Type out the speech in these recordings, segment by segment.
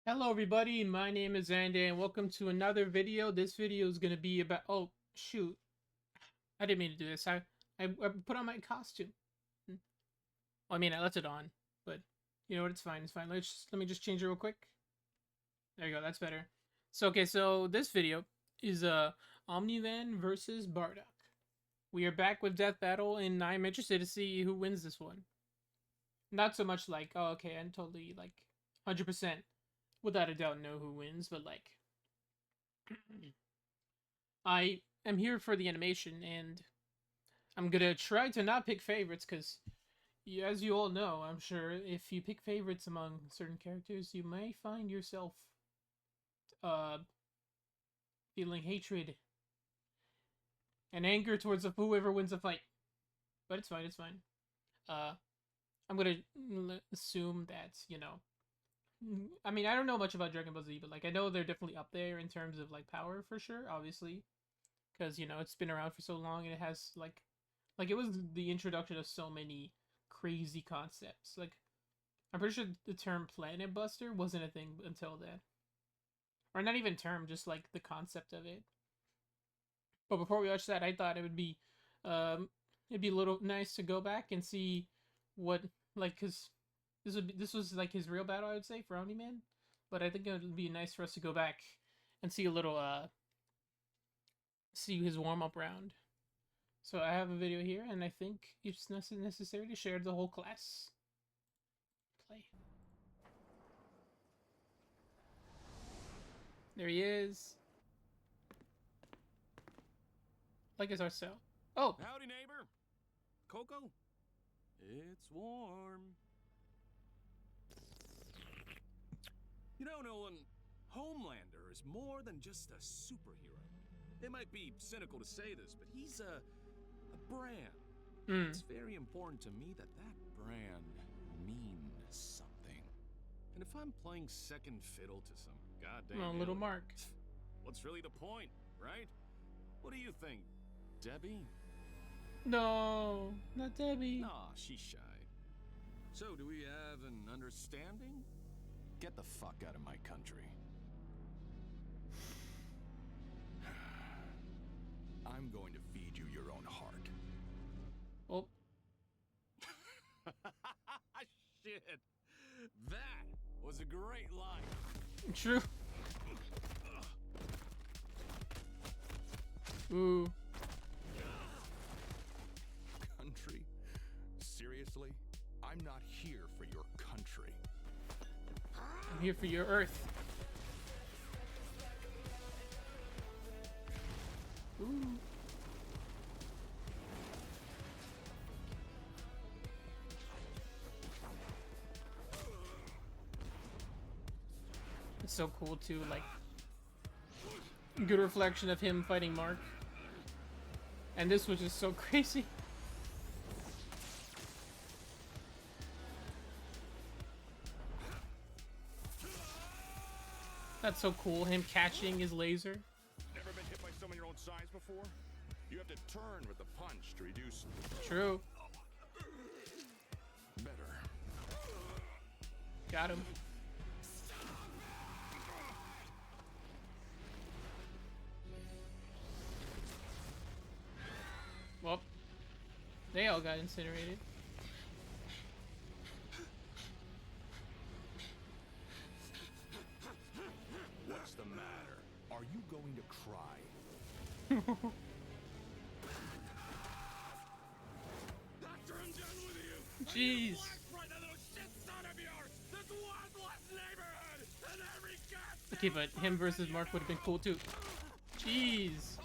Hello everybody, my name is Anday and welcome to another video. This video is going to be about... Oh, shoot. I didn't mean to do this. I put on my costume. Well, I mean, I left it on, but you know what? It's fine. It's fine. Let me just change it real quick. There you go. That's better. So this video is Omni-Man versus Bardock. We are back with Death Battle, and I'm interested to see who wins this one. Not so much like, oh, okay, I'm totally, like, 100%. Without a doubt know who wins, but like I am here for the animation and I'm gonna try to not pick favorites because as you all know, I'm sure if you pick favorites among certain characters, you may find yourself uh feeling hatred and anger towards whoever wins the fight. But it's fine, it's fine. Uh I'm gonna assume that, I mean, I don't know much about Dragon Ball Z, but like I know they're definitely up there in terms of like power for sure, obviously, because it's been around for so long and it has like it was the introduction of so many crazy concepts. Like I'm pretty sure the term Planet Buster wasn't a thing until then, or not even term, just like the concept of it. But before we watch that, I thought um, it'd be a little nice to go back and see what because this was like his real battle, I would say, for Omni-Man. But I think it would be nice for us to go back and see a little see his warm-up round. So I have a video here, and I think it's necessary to share the whole class. Play. There he is. Like his ourselves. Oh! Howdy, neighbor. Coco? It's warm. You know, Nolan, Homelander is more than just a superhero. It might be cynical to say this, but he's a brand. It's very important to me that that brand means something. And if I'm playing second fiddle to some goddamn little Mark. What's really the point, right? What do you think, Debbie? No, not Debbie. Nah, she's shy. So, do we have an understanding? Get the fuck out of my country. I'm going to feed you your own heart. Oh. Shit. That was a great line. True. Ooh. Country? Seriously? I'm not here for your country. I'm here for your Earth. Ooh. It's so cool too, like good reflection of him fighting Mark. And this was just so crazy. That's so cool, him catching his laser. Never been hit by someone your own size before? You have to turn with the punch to reduce. True. Better. Got him. Well, they all got incinerated. What's the matter? Are you going to cry? After I'm done with you, Jeez. right now, little shit son of yours, this worthless neighborhood, and every goddamn Okay, but him versus Mark would have been cool too. Jeez.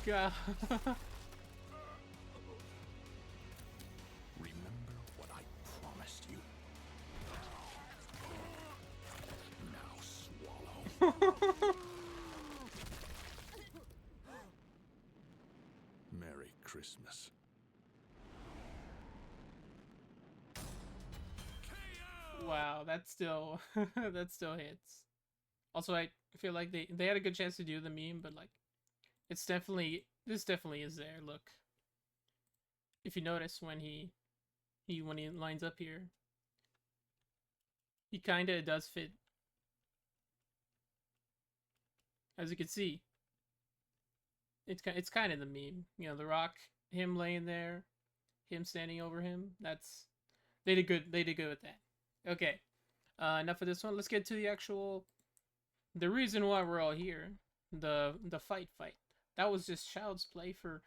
God. Remember what I promised you. Now swallow. Merry Christmas. Wow, that's still that still hits. Also, I feel like they had a good chance to do the meme, but like this definitely is there. Look, if you notice when he lines up here, He kind of does fit, as you can see. It's kind of the meme, you know, The Rock, him laying there, him standing over him. That's they did good. They did good with that. Okay, enough of this one. Let's get to the reason why we're all here. The fight. That was just child's play for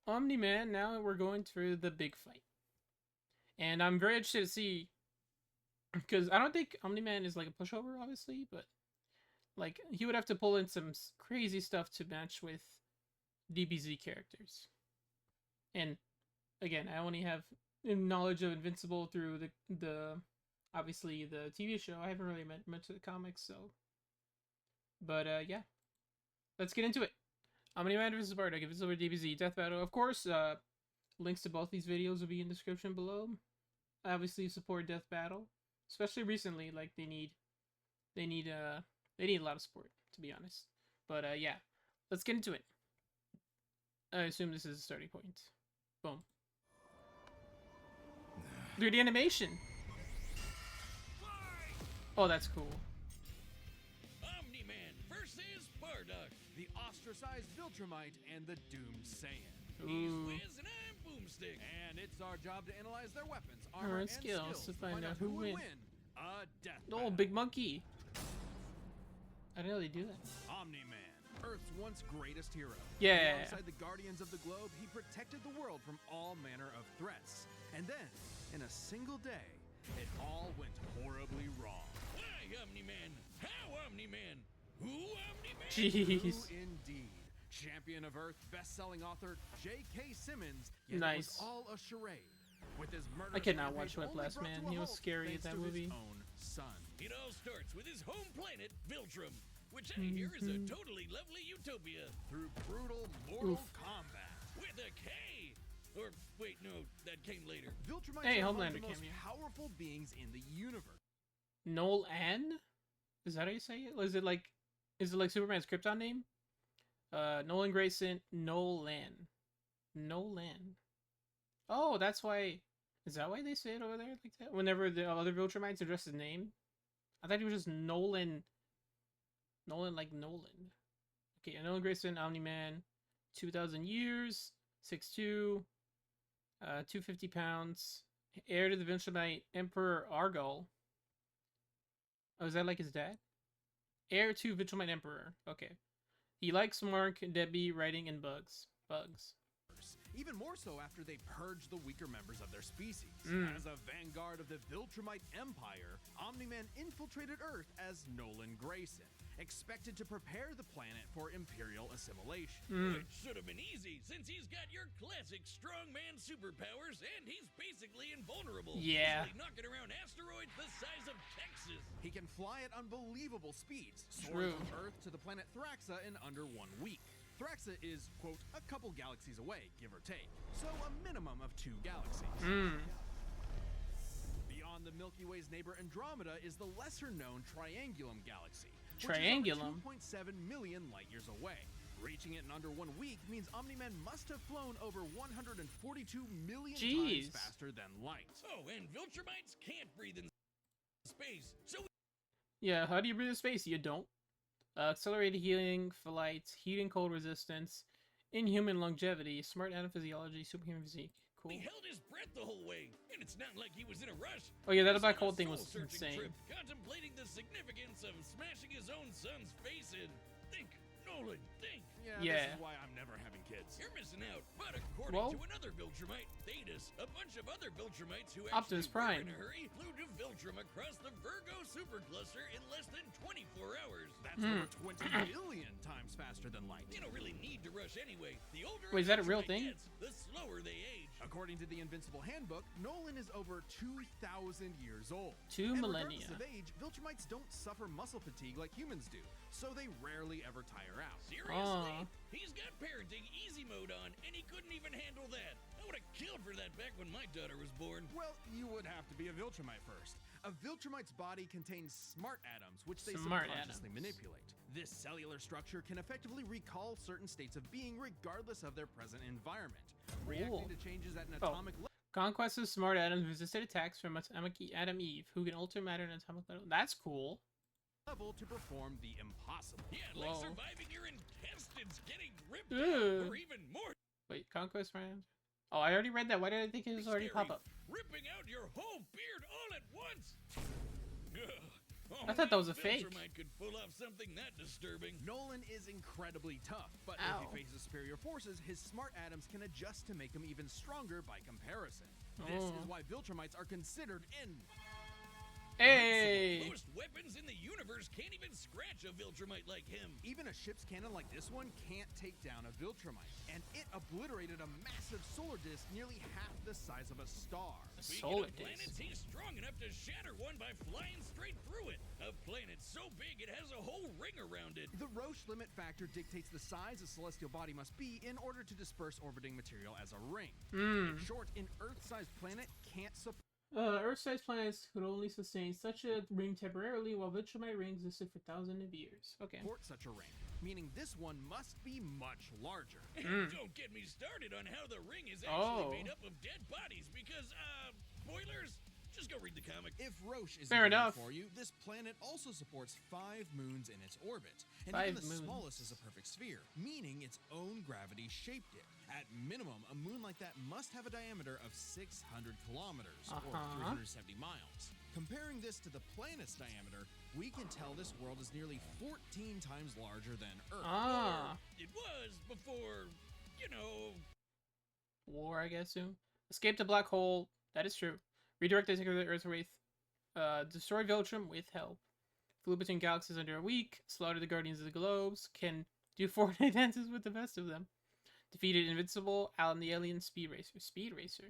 Omni-Man. Now we're going through the big fight, and I'm very interested to see, because I don't think Omni-Man is like a pushover, obviously, but like he would have to pull in some crazy stuff to match with DBZ characters. And again, I only have knowledge of Invincible through the obviously the TV show. I haven't really met much of the comics, so. But yeah, let's get into it. Omni-Man vs. Bardock, Invincible DBZ Death Battle. Of course, links to both these videos will be in the description below. Obviously, support Death Battle, especially recently. Like they need a lot of support, to be honest. But yeah, let's get into it. I assume this is a starting point. Boom. 3D animation. Oh, that's cool. Omni-Man versus Bardock, the ostracized Viltrumite and the doomed Saiyan. he's Ooh. Wiz and I'm Boomstick. And it's our job to analyze their weapons, armor, and skills to find out who would win. A death Oh, battle. big monkey. I didn't know they do that. Omni-Man, Earth's once greatest hero. Yeah. Alongside the Guardians of the Globe, he protected the world from all manner of threats. And then, in a single day, it all went horribly wrong. Why, Omni-Man? How, Omni-Man? Who, Omni-Man? Jeez. Who indeed? Champion of Earth, best-selling author J.K. Simmons. Yet Nice. It was all a charade. With his murderous I cannot rampage watch only Whiplash, brought man. to a He was halt scary thanks in that to movie. His own son. It all starts with his home planet, Viltrum, which I hear is a totally lovely utopia. Through brutal mortal Oof. combat. With a K! Or, wait, no, that came later. Viltrumites Hey, are among Homelander the most cameo. powerful beings in the universe. Noel Ann? Is that how you say it? Is it like Superman's Krypton name? Nolan Grayson, Nolan. Oh, that's why. Is that why they say it over there like that? Whenever the other Viltrumites address his name? I thought he was just Nolan. Nolan like Nolan. Okay, Nolan Grayson, Omni-Man, 2,000 years, 6'2", 250 pounds, heir to the Viltrumite Emperor Argol. Oh, is that like his dad? Heir to Viltrumite Emperor. Okay. He likes Mark, Debbie, writing, and bugs. Even more so after they purged the weaker members of their species. As a vanguard of the Viltrumite Empire, Omni-Man infiltrated Earth as Nolan Grayson, expected to prepare the planet for Imperial assimilation. It should have been easy, since he's got your classic strongman superpowers, and he's basically invulnerable. Yeah. Easily knocking around asteroids the size of Texas. He can fly at unbelievable speeds, True. soaring from Earth to the planet Thraxa in under 1 week. Thraxa is, quote, a couple galaxies away, give or take, so a minimum of 2 galaxies. Beyond the Milky Way's neighbor Andromeda is the lesser-known Triangulum galaxy, Triangulum? which is over 2.7 million light-years away. Reaching it in under 1 week means Omni-Man must have flown over 142 million Jeez. times faster than light. Oh, and Viltrumites can't breathe in space, so Yeah, how do you breathe in space? You don't. Accelerated healing, flight, heat and cold resistance, inhuman longevity, smart anaphysiology, superhuman physique. Cool. he held his breath the whole way, and it's not like he was in a rush. Oh yeah, that He was black on a hole thing was soul-searching insane. trip, contemplating the significance of smashing his own son's face in. Think, Nolan, think. Yeah. This is why I'm never having kids. You're missing out. But according Well- to another Viltrumite, Thetis, a bunch of other Viltrumites who Optimus actually were Prime. in a hurry flew to Viltrum across the Virgo supercluster in less than 24 hours. That's over 20 billion times faster than light. You don't really need to rush anyway. The older Wait, is that a real Viltrumite thing? gets, the slower they age. According to the Invincible Handbook, Nolan is over 2,000 years old. 2 And millennia. regardless of age, Viltrumites don't suffer muscle fatigue like humans do, so they rarely ever tire out. Seriously? Aw. He's got parenting easy mode on, and he couldn't even handle that. I would have killed for that back when my daughter was born. Well, you would have to be a Viltrumite first. A Viltrumite's body contains smart atoms, which they Smart subconsciously atoms. manipulate. This cellular structure can effectively recall certain states of being regardless of their present environment, reacting to changes at an Oh. atomic level. Conquest's smart atoms resisted attacks from atomic Adam Eve, who can alter matter in atomic level. That's cool. Level to perform the impossible. Yeah, like Whoa. surviving your intestines getting ripped out, or even more Wait, Conquest round? Oh, I already read that. Why did I think it was already scary, pop up? ripping out your whole beard all at once. I thought that was a fake. Viltrumite could pull off something that disturbing. Nolan is incredibly tough, but Ow. if he faces superior forces, his smart atoms can adjust to make him even stronger by comparison. This Oh. is why Viltrumites are considered in. Hey! Most weapons in the universe can't even scratch a Viltrumite like him. Even a ship's cannon like this one can't take down a Viltrumite, and it obliterated a massive solar disk nearly half the size of a star. Speaking Solar of planets, disk. he's strong enough to shatter one by flying straight through it. A planet so big it has a whole ring around it. The Roche limit factor dictates the size a celestial body must be in order to disperse orbiting material as a ring. In short, an Earth-sized planet can't support Earth-sized planets could only sustain such a ring temporarily, while Viltrumite rings existed for thousands of years. Okay. such a ring, meaning this one must be much larger. Don't get me started on how the ring is actually Oh. made up of dead bodies because, spoilers? Just go read the comic. If Roche is Fair enough. for you, this planet also supports 5 moons in its orbit, and 5 even the moons. smallest is a perfect sphere, meaning its own gravity shaped it. At minimum, a moon like that must have a diameter of 600 kilometers, or 370 miles. Comparing this to the planet's diameter, we can tell this world is nearly 14 times larger than Earth. Ah. It was before, you know. War, I guess, soon. Escape the black hole. That is true. Redirect the ticker to the Earth with destroy Viltrum with help. Flew between galaxies under a week. Slaughter the Guardians of the Globes. Can do Fortnite dances with the best of them. Defeated Invincible, Alan the Alien, Speed Racer. Speed Racer.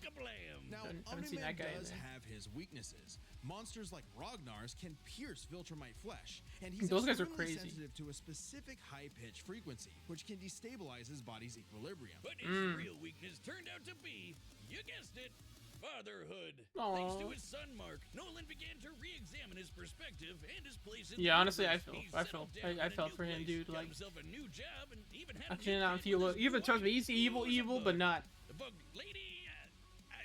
Kablam! Now, Haven't seen that Omni-Man guy in does there. have his weaknesses. Monsters like Ragnar's can pierce Viltrumite flesh, and he's Those guys are extremely crazy. sensitive to a specific high-pitch frequency, which can destabilize his body's equilibrium. But his real weakness turned out to be, you guessed it, fatherhood. Thanks to Aw. his son Mark, Nolan began to re-examine his perspective and his place in Yeah, the honestly, I universe. feel- He I settled feel- down I in a felt new for him, place, dude, got like- himself a new job and even had a Actually, new now I kid feel with his even trust me, he's wife, evil, who was a evil, but bug. not. The bug lady,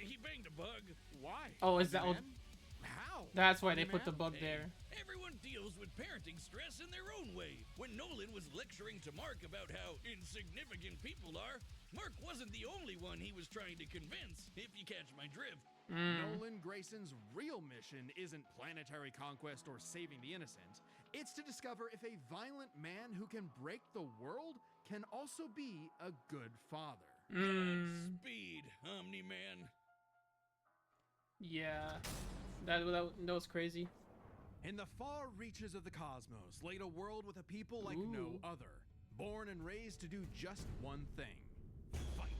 he banged a bug. Why? Oh, is that what? Omni-Man? How? That's why they put the Omni-Man? bug Hey, there. Everyone deals with parenting stress in their own way. When Nolan was lecturing to Mark about how insignificant people are, Mark wasn't the only one he was trying to convince, if you catch my drift. Nolan Grayson's real mission isn't planetary conquest or saving the innocent. It's to discover if a violent man who can break the world can also be a good father. Speed, Omni-Man. Yeah, that was crazy. In the far reaches of the cosmos laid a world with a people like no Ooh. other, born and raised to do just one thing: fight.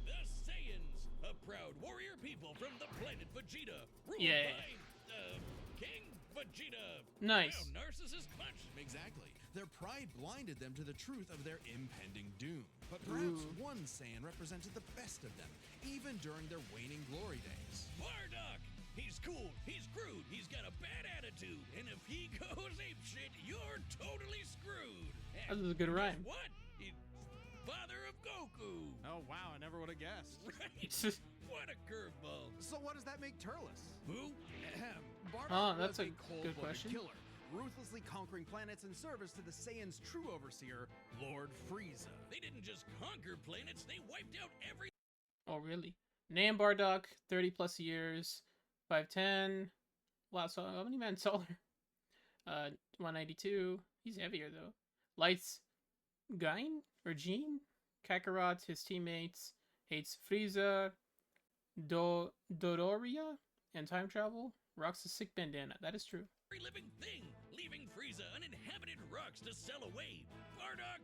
The Saiyans, a proud warrior people from the planet Vegeta, ruled Yeah. by, King Vegeta. Nice. Now, narcissist clutch. Exactly. Their pride blinded them to the truth of their impending doom. But perhaps one Saiyan represented the best of them, even during their waning glory days. Bardock. He's cool, he's crude, he's got a bad attitude, and if he goes apeshit, you're totally screwed. That was a good Guess rhyme. What? He's father of Goku. Oh wow, I never would have guessed. Right? What a curveball. So what does that make Turles? Who? Bardock Oh, that's was a cold-blooded good question. killer, ruthlessly conquering planets in service to the Saiyans' true overseer, Lord Frieza. They didn't just conquer planets, they wiped out every. Oh, really? Name Bardock, 30 plus years, 5'10". Wow, so Omni-Man taller. 192. He's heavier though. Lights Gain or Jean? Kakarot, his teammates, hates Frieza, Dodoria, and time travel. Rocks a sick bandana. That is true. living thing, leaving Frieza uninhabited rocks to sell away. Bardock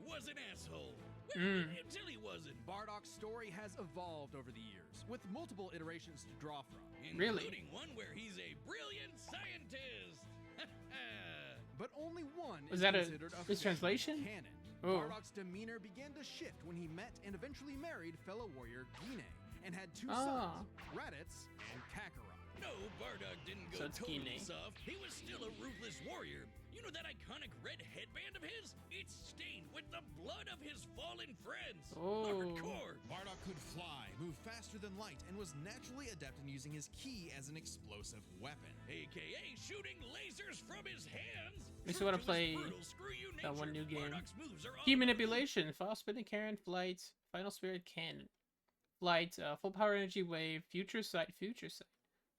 was an asshole. Well, until he wasn't. Bardock's story has evolved over the years, with multiple iterations to draw from. Really? Including one where he's a brilliant scientist. But only one Was is that a considered official mistranslation? canon. Oh. Bardock's demeanor began to shift when he met and eventually married fellow warrior Gine, and had 2 Ah. sons, Raditz and Kakarot. No, Bardock didn't So go it's totally Gine. soft. He was still a ruthless warrior. You know that iconic red headband of his? It's stained with the blood of his fallen friends. Oh. Hardcore. Bardock could fly, move faster than light, and was naturally adept in using his ki as an explosive weapon. AKA shooting lasers from his hands. Makes me want to play that one new game. Key manipulation, file spinning Karen, flight, final spirit cannon. Flight, full power energy wave, future sight,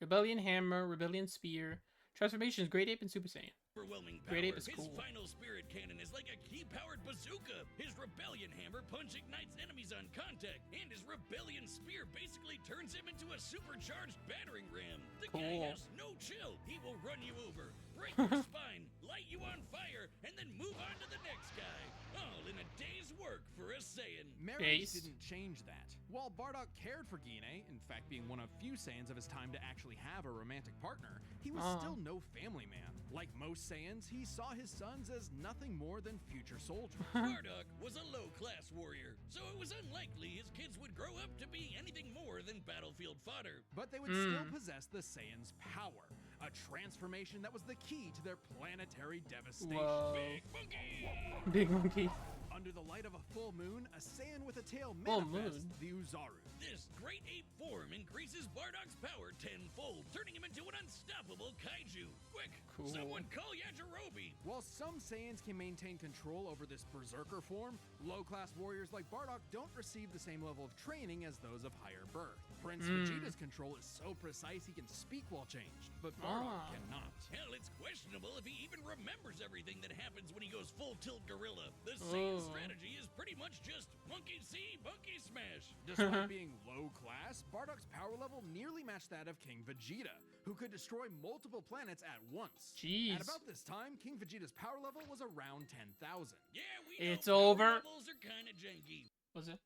rebellion hammer, rebellion spear, transformations, Great Ape and Super Saiyan. Overwhelming power. Great Ape is his cool. final spirit cannon is like a key-powered bazooka. His rebellion hammer punch ignites enemies on contact, and his rebellion spear basically turns him into a supercharged battering ram. The guy has no chill. He will run you over, break your spine, light you on fire, and then move on to the next guy. All in a day's work for a Saiyan. Marriage didn't change that. While Bardock cared for Gine, in fact being one of few Saiyans of his time to actually have a romantic partner, he was still no family man. Like most Saiyans, he saw his sons as nothing more than future soldiers. Bardock was a low-class warrior, so it was unlikely his kids would grow up to be anything more than battlefield fodder. But they would still possess the Saiyans' power, a transformation that was the key to their planetary devastation. Whoa. Big monkey! Big monkey. Under the light of a full moon, a Saiyan with a tail Full manifests moon? the Uzaru. This great ape form increases Bardock's power tenfold, turning him into an unstoppable kaiju. Quick, Cool. someone call Yajirobe! While some Saiyans can maintain control over this berserker form, low-class warriors like Bardock don't receive the same level of training as those of higher birth. Prince Vegeta's control is so precise he can speak while changed, but Bardock cannot. Hell, it's questionable if he even remembers everything that happens when he goes full tilt gorilla. The Saiyan strategy is pretty much just monkey see, monkey smash. Despite being low class, Bardock's power level nearly matched that of King Vegeta, who could destroy multiple planets at once. Jeez. At about this time, King Vegeta's power level was around 10,000. Yeah, we know It's power over. levels are kind of janky. Was it?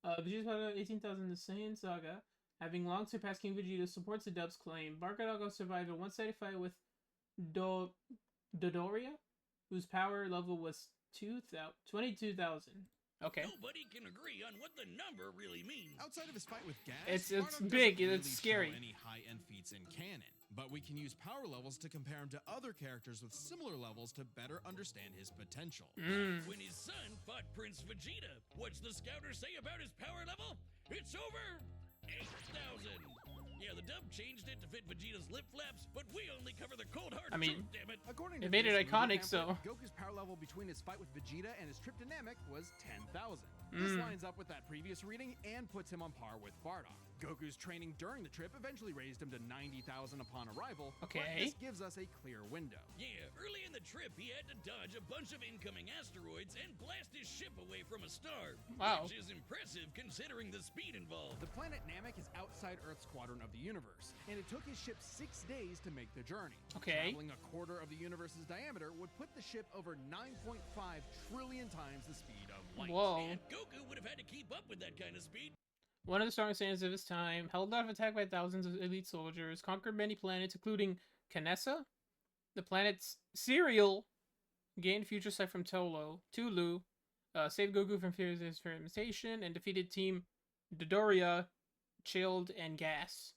Vegeta's power 18,000 in the Saiyan Saga, having long surpassed King Vegeta, supports the Dub's claim. Bardock survived a one-sided fight with Dodoria, whose power level was 22,000. Okay. Nobody can agree on what the number really means. Outside of his fight with Gas, It's Bardock big, doesn't it's really scary. show any high-end feats in canon, but we can use power levels to compare him to other characters with similar levels to better understand his potential. When his son fought Prince Vegeta, what's the scouter say about his power level? It's over 8,000. Yeah, the dub changed it to fit Vegeta's lip flaps, but we only cover the cold hard I mean, truth, damn it. According It to made it this movie iconic, pamphlet, so- Goku's power level between his fight with Vegeta and his trip to Namek was 10,000. This lines up with that previous reading and puts him on par with Bardock. Goku's training during the trip eventually raised him to 90,000 upon arrival, Okay. but this gives us a clear window. Yeah, early in the trip, he had to dodge a bunch of incoming asteroids and blast his ship away from a star. Wow. Which is impressive considering the speed involved. The planet Namek is outside Earth's quadrant of the universe, and it took his ship 6 days to make the journey. Okay. Traveling a quarter of the universe's diameter would put the ship over 9.5 trillion times the speed of light. Whoa. And Goku would have had to keep up with that kind of speed. One of the strongest Saiyans of his time, held off attack by thousands of elite soldiers, conquered many planets, including Kanessa, the planet's Cereal, gained future sight from Tulu, saved Goku from fears of his fermentation, and defeated Team Dodoria, Chilled, and Gas.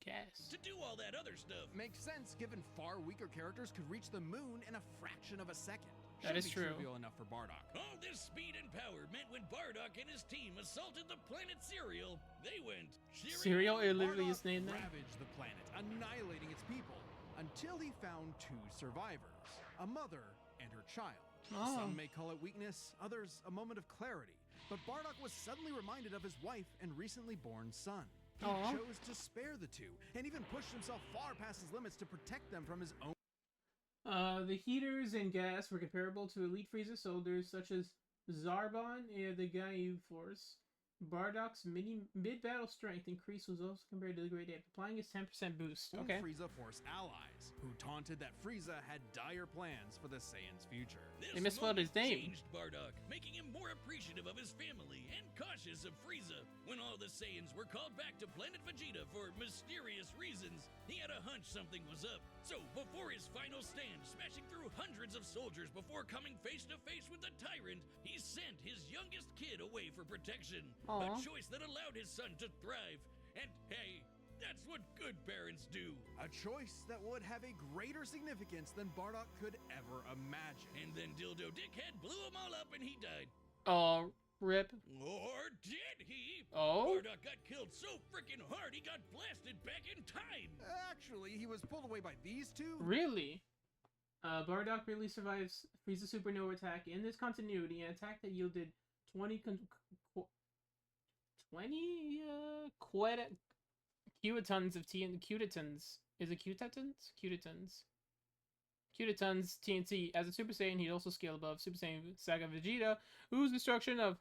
To do all that other stuff. Makes sense given far weaker characters could reach the moon in a fraction of a second. That is Shouldn't be true. Trivial enough for Bardock. All this speed and power meant when Bardock and his team assaulted the planet Cereal, they went Cereal, it literally Bardock is named that. ravaged the planet, annihilating its people, until he found 2 survivors, a mother and her child. Oh. Some may call it weakness, others a moment of clarity. But Bardock was suddenly reminded of his wife and recently born son. He Aw. chose to spare the 2, and even pushed himself far past his limits to protect them from his own. The heaters and gas were comparable to elite Frieza soldiers such as Zarbon and the Gaiu Force. Bardock's mid-battle strength increase was also compared to the Great Ape, applying his 10% boost. Okay. Frieza Force allies, who taunted that Frieza had dire plans for the Saiyans' future. They misspelled his moment name. changed Bardock, making him more appreciative of his family and cautious of Frieza. When all the Saiyans were called back to Planet Vegeta for mysterious reasons, he had a hunch something was up. So, before his final stand, smashing through hundreds of soldiers before coming face to face with the tyrant, he sent his youngest kid away for protection. Aw. A choice that allowed his son to thrive. And hey, That's what good parents do. A choice that would have a greater significance than Bardock could ever imagine. And then Dildo Dickhead blew them all up and he died. Oh, rip. Or did he? Oh? Bardock got killed so freaking hard he got blasted back in time. Actually, he was pulled away by these two. Really? Bardock really survives Frieza's supernova attack in this continuity, an attack that yielded 20 cutitons of TNT. Cutitons. Is it cutitons? Cutitons TNT. As a Super Saiyan, he'd also scale above Super Saiyan Saga Vegeta, whose destruction of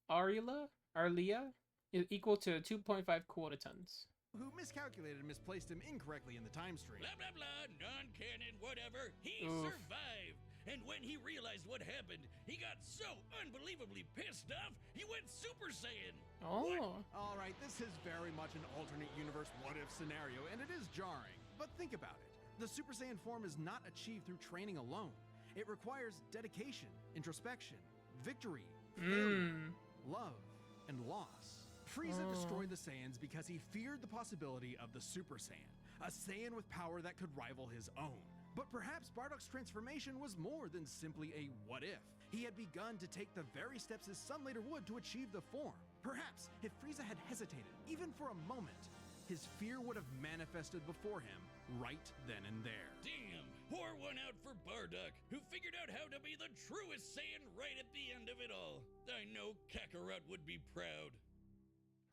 Arlia is equal to 2.5 quotitons. Who miscalculated and misplaced him incorrectly in the time stream. Blah, blah, blah, non-canon, whatever. He Oof. survived. And when he realized what happened, he got so unbelievably pissed off, he went Super Saiyan. Oh. All right, this is very much an alternate universe what-if scenario, and it is jarring. But think about it. The Super Saiyan form is not achieved through training alone. It requires dedication, introspection, victory, failure, love, and loss. Frieza destroyed the Saiyans because he feared the possibility of the Super Saiyan, a Saiyan with power that could rival his own. But perhaps Bardock's transformation was more than simply a what-if. He had begun to take the very steps his son later would to achieve the form. Perhaps if Frieza had hesitated, even for a moment, his fear would have manifested before him right then and there. Damn, pour one out for Bardock, who figured out how to be the truest Saiyan right at the end of it all. I know Kakarot would be proud.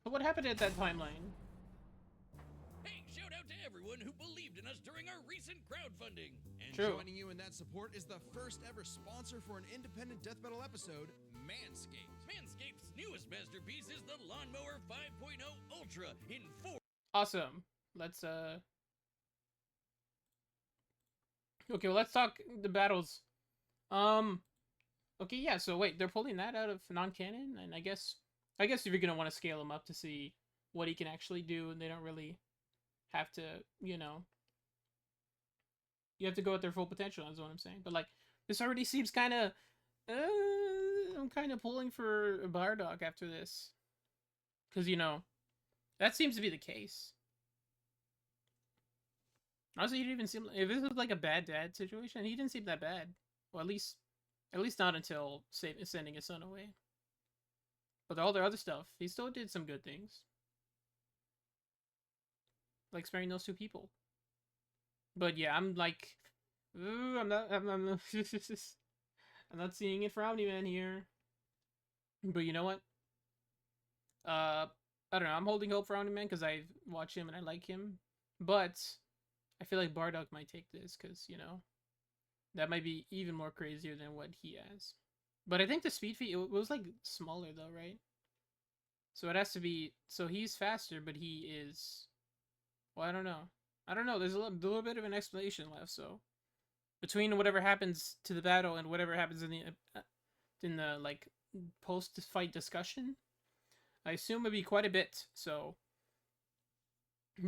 So what happened at that timeline? Hey, shout out to everyone who believed in us during our recent crowdfunding. And True. joining you in that support is the first ever sponsor for an independent death metal episode, Manscaped. Manscaped's newest masterpiece is the Lawnmower 5.0 Ultra in 4. Awesome. Let's Okay, well, let's talk the battles. Okay, yeah, so wait, they're pulling that out of non-canon, and I guess if you're gonna want to scale him up to see what he can actually do, and they don't really have to, you have to go at their full potential, is what I'm saying. But, like, this already seems kind of, I'm kind of pulling for Bardock after this. Because, that seems to be the case. Honestly, he didn't even seem, if this was like a bad dad situation, he didn't seem that bad. Well, at least not until sending his son away. But all their other stuff, he still did some good things. Like sparing those two people. But yeah, I'm like, ooh, I'm not I'm not seeing it for Omni-Man here. But you know what? I don't know, I'm holding hope for Omni-Man because I watch him and I like him. But I feel like Bardock might take this because, that might be even more crazier than what he has. But I think the speed feat, it was like smaller though, right? So it has to be, so he's faster, but he is, well, I don't know. There's a little bit of an explanation left, so between whatever happens to the battle and whatever happens in the like post-fight discussion, I assume it'd be quite a bit. So,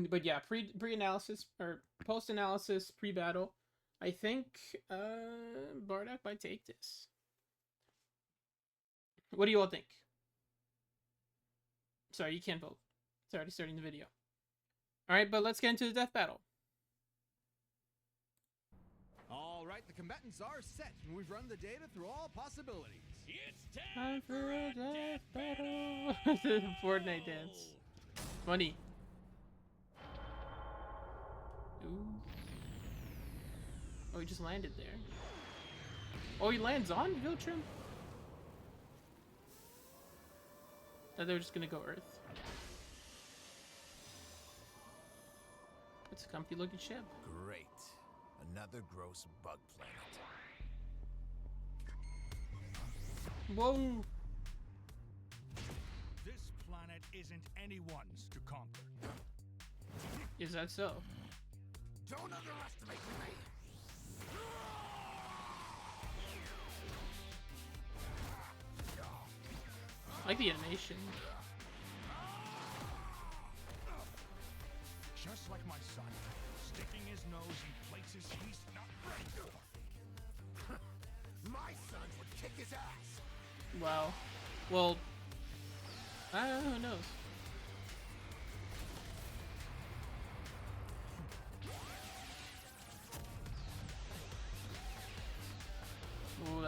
but yeah, pre-analysis or post-analysis, pre-battle, I think Bardock might take this. What do you all think? Sorry, you can't vote. It's already starting the video. Alright, but let's get into the death battle. All right, the combatants are set, and we've run the data through all possibilities. It's time for a death battle! Fortnite dance. Funny. Ooh. Oh, he just landed there. Oh, he lands on Viltrum? Thought they were just gonna go Earth. It's a comfy looking ship. Great. Another gross bug planet. Whoa! This planet isn't anyone's to conquer. Is that so? Don't underestimate me! I like the animation. Just like my son, sticking his nose in places he's not ready for. My sons would kick his ass! Wow. Well, who knows?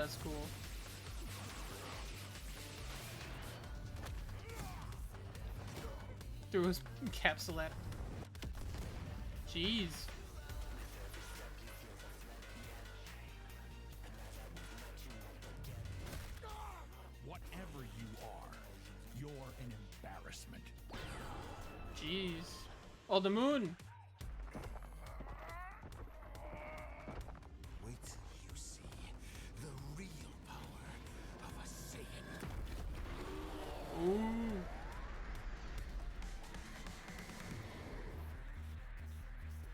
that's cool. Threw his capsule at him. Jeez. Whatever you are, you're an embarrassment. Jeez. Oh, the moon. Wait till you see the real power of a Saiyan. Ooh.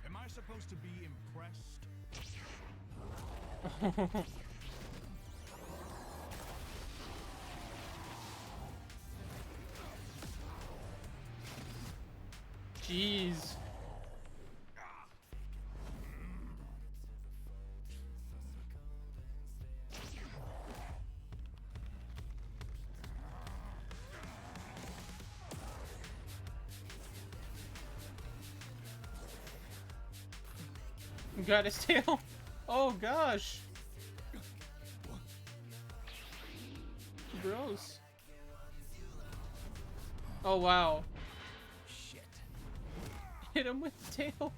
Am I supposed to be impressed? Jeez. Got his tail. Oh gosh. Gross. Oh wow. Shit. Hit him with the tail.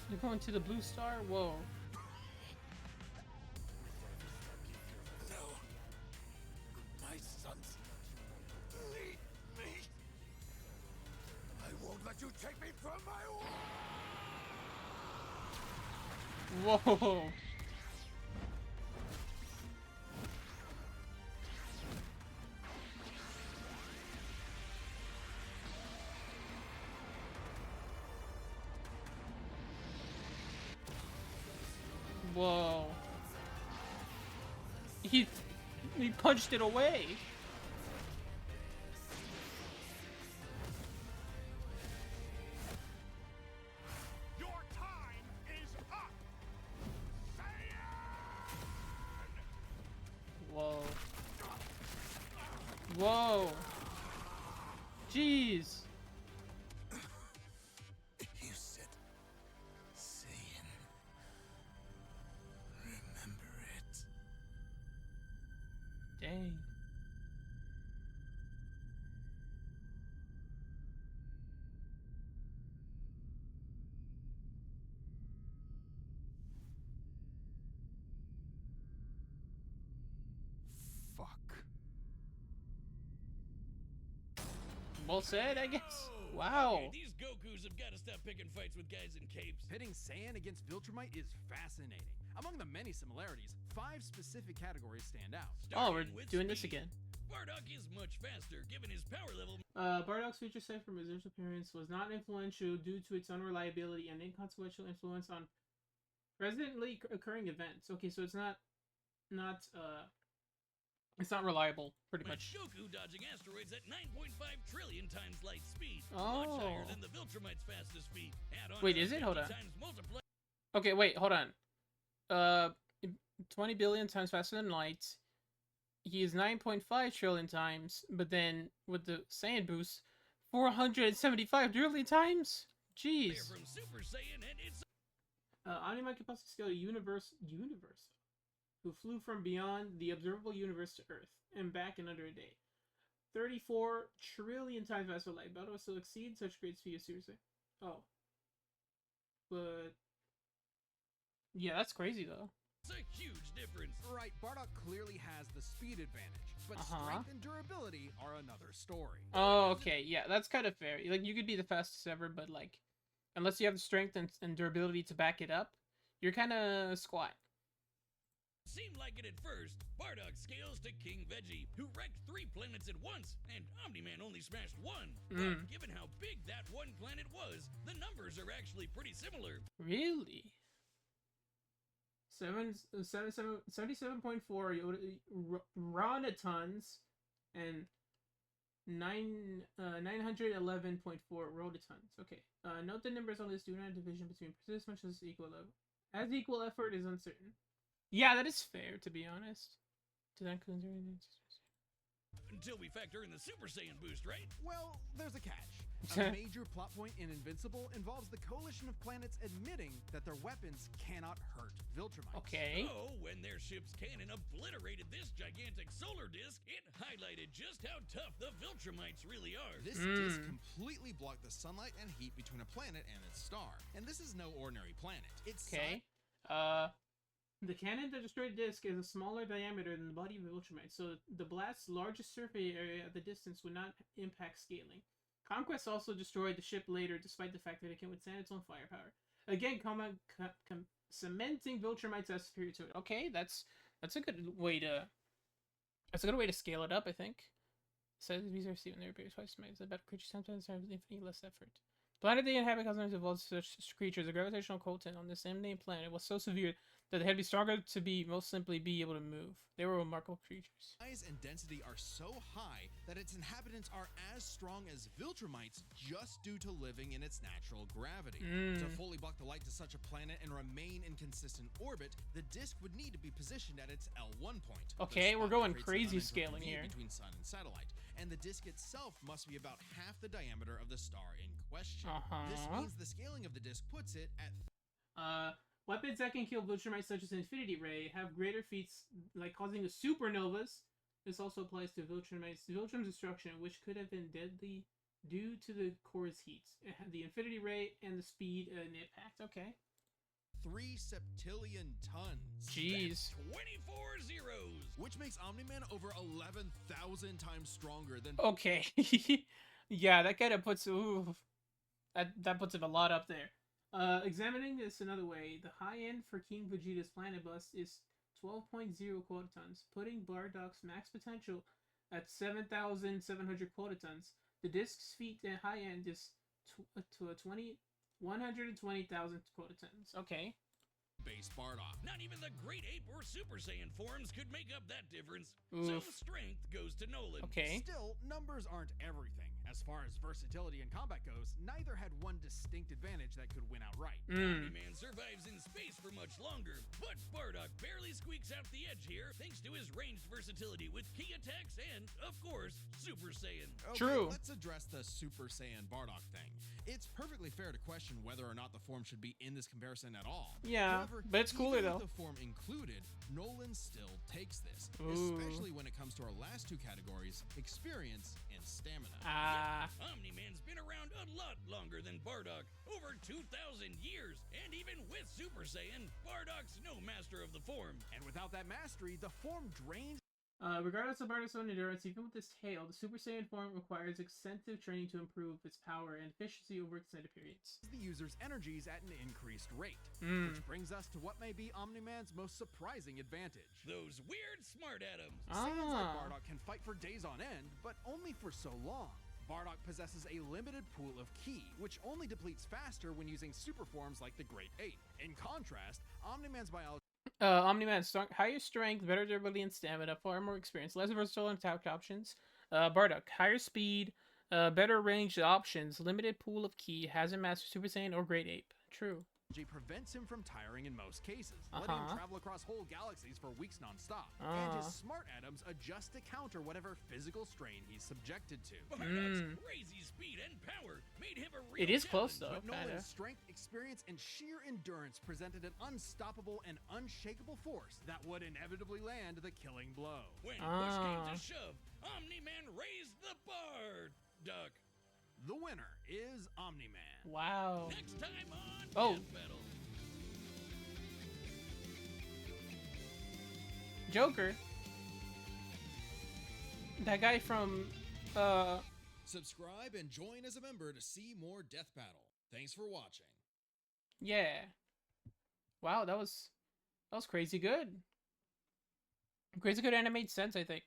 You're going to the blue star? Whoa. No. My sons need me. I won't let you take me from my Whoa. Whoa. He punched it away. Your time is up! Whoa. Whoa. Jeez. You said Saiyan. Remember it. Dang. Fuck. Well said, I guess. Oh, Wow. okay, these Gokus have got to stop picking fights with guys in capes. Pitting Saiyan against Viltrumite is fascinating. Among the many similarities, 5 specific categories stand out. Oh, we're Starting with doing this speed. again. Bardock is much faster, given his power level. Bardock's feature set from his initial appearance was not influential due to its unreliability and inconsequential influence on presently occurring events. Okay, so it's not reliable, pretty With much. Goku dodging asteroids at 9.5 trillion times light speed. Oh. Much higher than the Viltrumite's fastest speed. Add on Wait, to is it? Hold 50 on. times multiply- Okay, wait, hold on. 20 billion times faster than light. He is 9.5 trillion times, but then with the Saiyan boost, 475 trillion times? Jeez. from Super Saiyan and it's Omni-Man can possibly scale a universe, who flew from beyond the observable universe to Earth and back in under a day. 34 trillion times faster than light. Bardock still exceeds such great speed, seriously. Oh. But yeah, that's crazy though. a huge difference. Right, Bardock clearly has the speed advantage, but strength and durability are another story. Oh, okay, yeah, that's kind of fair. Like, you could be the fastest ever, but like, unless you have the strength and durability to back it up, you're kind of squat. Seemed like it at first. Bardock scales to King Veggie, who wrecked 3 planets at once, and Omni-Man only smashed 1. But given how big that one planet was, the numbers are actually pretty similar. Really? 77.4 Ronatons and 911.4 Rototons. Okay. Note the numbers on this do not have division between as much as equal level. As equal effort is uncertain. Yeah, that is fair, to be honest. Until we factor in the Super Saiyan boost, right? Well, there's a catch. A major plot point in Invincible involves the coalition of planets admitting that their weapons cannot hurt Viltrumites. Okay. Oh, when their ship's cannon obliterated this gigantic solar disk, it highlighted just how tough the Viltrumites really are. This disk completely blocked the sunlight and heat between a planet and its star. And this is no ordinary planet. It's Okay. The cannon that destroyed the disc is a smaller diameter than the body of the Viltrumite, so the blast's largest surface area at the distance would not impact scaling. Conquest also destroyed the ship later, despite the fact that it can withstand its own firepower. Again, cementing Viltrumites as superior to it. Okay, that's a good way to scale it up, I think. So these are when they appear twice, the better creatures sometimes have infinitely less effort. Planet they inhabit cosmos evolved such creatures. The gravitational quotient on this same named planet was so severe that they had to be stronger to most simply be able to move. They were remarkable creatures. Size and density are so high that its inhabitants are as strong as Viltrumites just due to living in its natural gravity. To fully block the light to such a planet and remain in consistent orbit, the disk would need to be positioned at its L1 point. Okay, we're going crazy scaling here. Between sun and satellite, and the disk itself must be about half the diameter of the star in question. This means the scaling of the disk puts it at weapons that can kill Viltrumites such as Infinity Ray have greater feats like causing the supernovas. This also applies to Viltrum's destruction, which could have been deadly due to the core's heat. The Infinity Ray and the speed and impact. Okay. 3 septillion tons. Jeez. 24 zeros. Which makes Omni-Man over 11,000 times stronger than... Okay. Yeah, that kind of puts... Ooh, that puts him a lot up there. Examining this another way, the high end for King Vegeta's planet bus is 12.0 quotatons, putting Bardock's max potential at 7,700 quotatons. The disk's feet at high end is 120,000 quotatons. Okay. Base Bardock. Not even the Great Ape or Super Saiyan forms could make up that difference. Oof. So strength goes to Nolan. Okay. Still, numbers aren't everything. As far as versatility in combat goes, neither had one distinct advantage that could win outright. Omni-Man survives in space for much longer, but Bardock barely squeaks out the edge here thanks to his ranged versatility with key attacks and, of course, Super Saiyan. Okay, True. Let's address the Super Saiyan Bardock thing. It's perfectly fair to question whether or not the form should be in this comparison at all. Yeah, However, but it's cooler even though. with the form included, Nolan still takes this, Ooh. especially when it comes to our last two categories, experience and stamina. Omni-Man's been around a lot longer than Bardock, over 2,000 years, and even with Super Saiyan, Bardock's no master of the form. And without that mastery, the form drains Regardless of Bardock's own endurance, even with his tail, the Super Saiyan form requires extensive training to improve its power and efficiency over extended periods. the user's energies at an increased rate. Which brings us to what may be Omni-Man's most surprising advantage. Those weird smart atoms. Saiyans like Bardock can fight for days on end, but only for so long. Bardock possesses a limited pool of ki, which only depletes faster when using super forms like the Great Ape. In contrast, Omni-Man's biology Omni-Man, higher strength, better durability and stamina, far more experience, less versatile attack options. Bardock, higher speed, better range options, limited pool of ki, hasn't mastered Super Saiyan or Great Ape. True. prevents him from tiring in most cases, letting him travel across whole galaxies for weeks non-stop. And his smart atoms adjust to counter whatever physical strain he's subjected to. Bardock's crazy speed and power made him a real It is close challenge. though. But Kinda. Nolan's strength, experience, and sheer endurance presented an unstoppable and unshakable force that would inevitably land the killing blow. When push came to shove, Omni-Man raised the bar. Duck. The winner is Omni-Man. Wow. Next time on Oh. Death Battle. Joker. That guy from Subscribe and join as a member to see more Death Battle. Thanks for watching. yeah. Wow, that was crazy good. Crazy good, and it made sense, I think.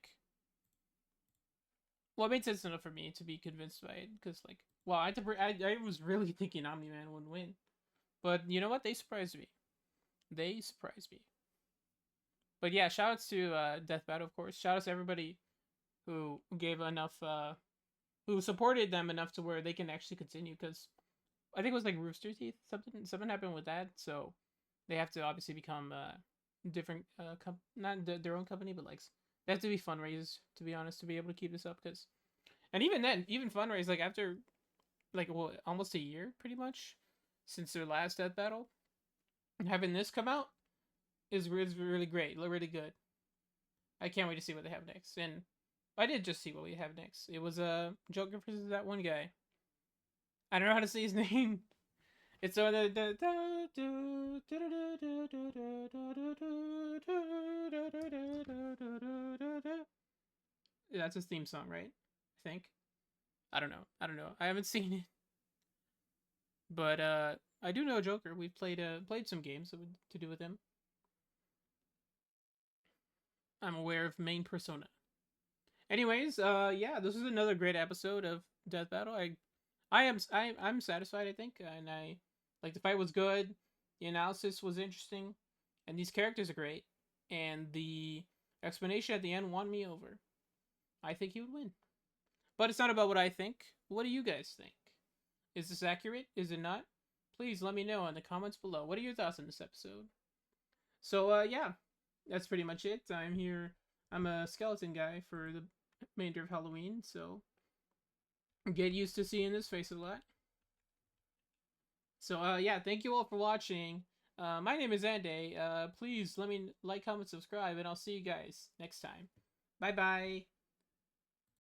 Well, it made sense enough for me to be convinced by it, because, like, well, I was really thinking Omni-Man would win. But you know what? They surprised me. They surprised me. But yeah, shoutouts to Death Battle, of course. Shoutouts to everybody who gave enough, who supported them enough to where they can actually continue, because I think it was like Rooster Teeth, something happened with that, so they have to obviously become different, not their own company, but like They have to be fundraised, to be honest, to be able to keep this up. Cause, and even then, even fundraise like after, like well, almost a year, pretty much, since their last death battle, and having this come out is really great, really good. I can't wait to see what they have next. And I did just see what we have next. It was Joker versus that one guy. I don't know how to say his name. It's that's his theme song, right? I think. I don't know. I haven't seen it. But I do know Joker. We've played some games to do with him. I'm aware of main persona. Anyways, yeah, this is another great episode of Death Battle. I'm satisfied, I think, and like the fight was good, the analysis was interesting, and these characters are great, and the explanation at the end won me over. I think he would win. But it's not about what I think. What do you guys think? Is this accurate? Is it not? Please let me know in the comments below. What are your thoughts on this episode? So, yeah, that's pretty much it. I'm here. I'm a skeleton guy for the remainder of Halloween, so get used to seeing this face a lot. So, yeah, thank you all for watching. My name is Anday. Please let me like, comment, subscribe, and I'll see you guys next time. Bye-bye.